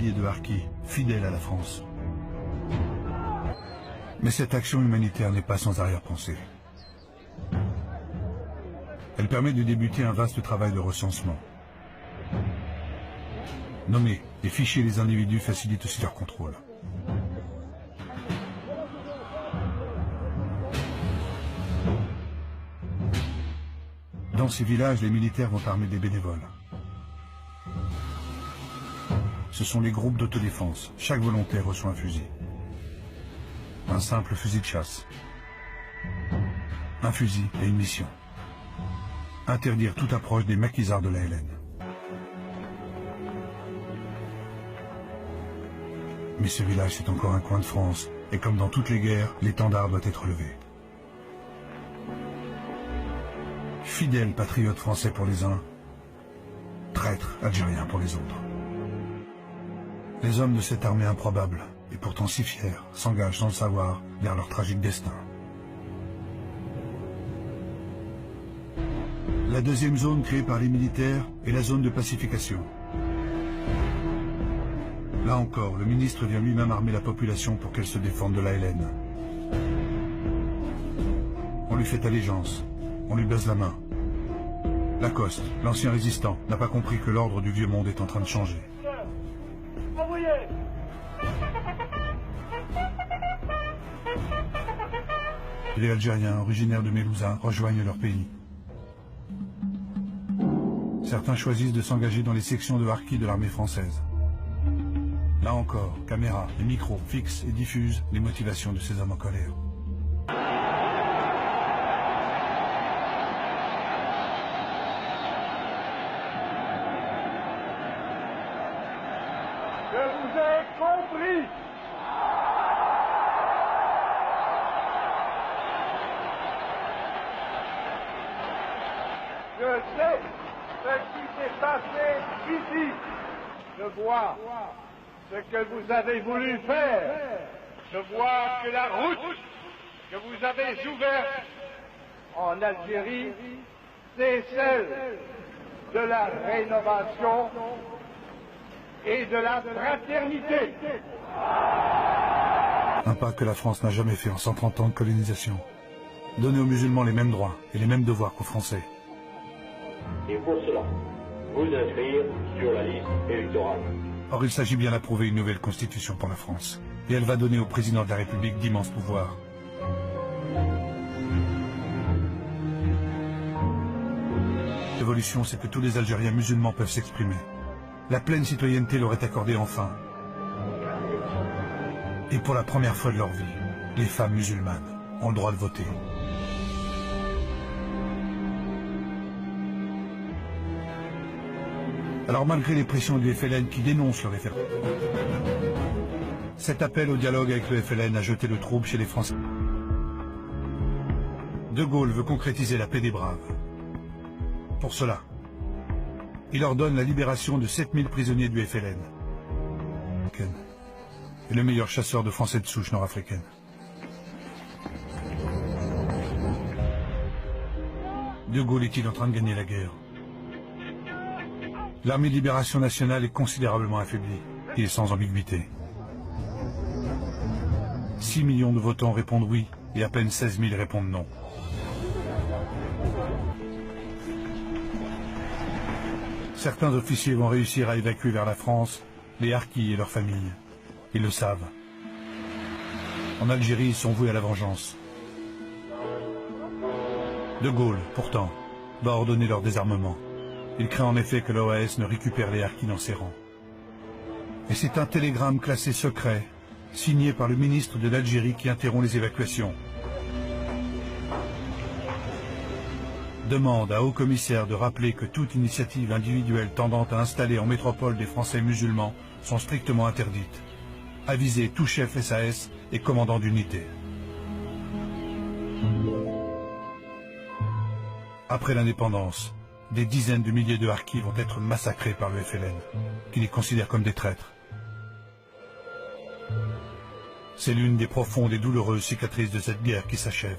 milliers de Harkis, fidèles à la France. Mais cette action humanitaire n'est pas sans arrière-pensée. Elle permet de débuter un vaste travail de recensement. Nommer et ficher les individus facilite aussi leur contrôle. Dans ces villages, les militaires vont armer des bénévoles. Ce sont les groupes d'autodéfense. Chaque volontaire reçoit un fusil. Un simple fusil de chasse. Un fusil et une mission. Interdire toute approche des maquisards de la LN. Mais ce village, c'est encore un coin de France. Et comme dans toutes les guerres, l'étendard doit être levé. Fidèles patriotes français pour les uns, traîtres algériens pour les autres. Les hommes de cette armée improbable, et pourtant si fiers, s'engagent sans le savoir vers leur tragique destin. La deuxième zone créée par les militaires est la zone de pacification. Là encore, le ministre vient lui-même armer la population pour qu'elle se défende de la LN. On lui fait allégeance, on lui baise la main. Lacoste, l'ancien résistant, n'a pas compris que l'ordre du vieux monde est en train de changer. Les Algériens, originaires de Mélouza, rejoignent leur pays. Certains choisissent de s'engager dans les sections de Harkis de l'armée française. Là encore, caméras et micros fixent et diffusent les motivations de ces hommes en colère. Je vous ai compris. Je sais ce qui s'est passé ici. Je vois ce que vous avez voulu faire. Je vois que la route que vous avez ouverte en Algérie, c'est celle de la rénovation et de la fraternité. Un pas que la France n'a jamais fait en 130 ans de colonisation. Donner aux musulmans les mêmes droits et les mêmes devoirs qu'aux Français. Et pour cela, vous inscrire sur la liste électorale. Or, il s'agit bien d'approuver une nouvelle constitution pour la France. Et elle va donner au président de la République d'immenses pouvoirs. L'évolution, c'est que tous les Algériens musulmans peuvent s'exprimer. La pleine citoyenneté leur est accordée enfin. Et pour la première fois de leur vie, les femmes musulmanes ont le droit de voter. Alors malgré les pressions du FLN qui dénoncent le référendum, cet appel au dialogue avec le FLN a jeté le trouble chez les Français. De Gaulle veut concrétiser la paix des braves. Pour cela, il ordonne la libération de 7000 prisonniers du FLN. Et le meilleur chasseur de Français de souche nord-africaine. De Gaulle est-il en train de gagner la guerre? L'armée de libération nationale est considérablement affaiblie et sans ambiguïté. 6 millions de votants répondent oui et à peine 16 000 répondent non. Certains officiers vont réussir à évacuer vers la France les Harkis et leurs familles. Ils le savent. En Algérie, ils sont voués à la vengeance. De Gaulle, pourtant, va ordonner leur désarmement. Il craint en effet que l'OAS ne récupère les Harkis dans ses rangs. Et c'est un télégramme classé secret, signé par le ministre de l'Algérie qui interrompt les évacuations. Demande à haut-commissaire de rappeler que toute initiative individuelle tendant à installer en métropole des Français musulmans sont strictement interdites. Aviser tout chef SAS et commandant d'unité. Après l'indépendance, des dizaines de milliers de Harkis vont être massacrés par le FLN, qui les considère comme des traîtres. C'est l'une des profondes et douloureuses cicatrices de cette guerre qui s'achève.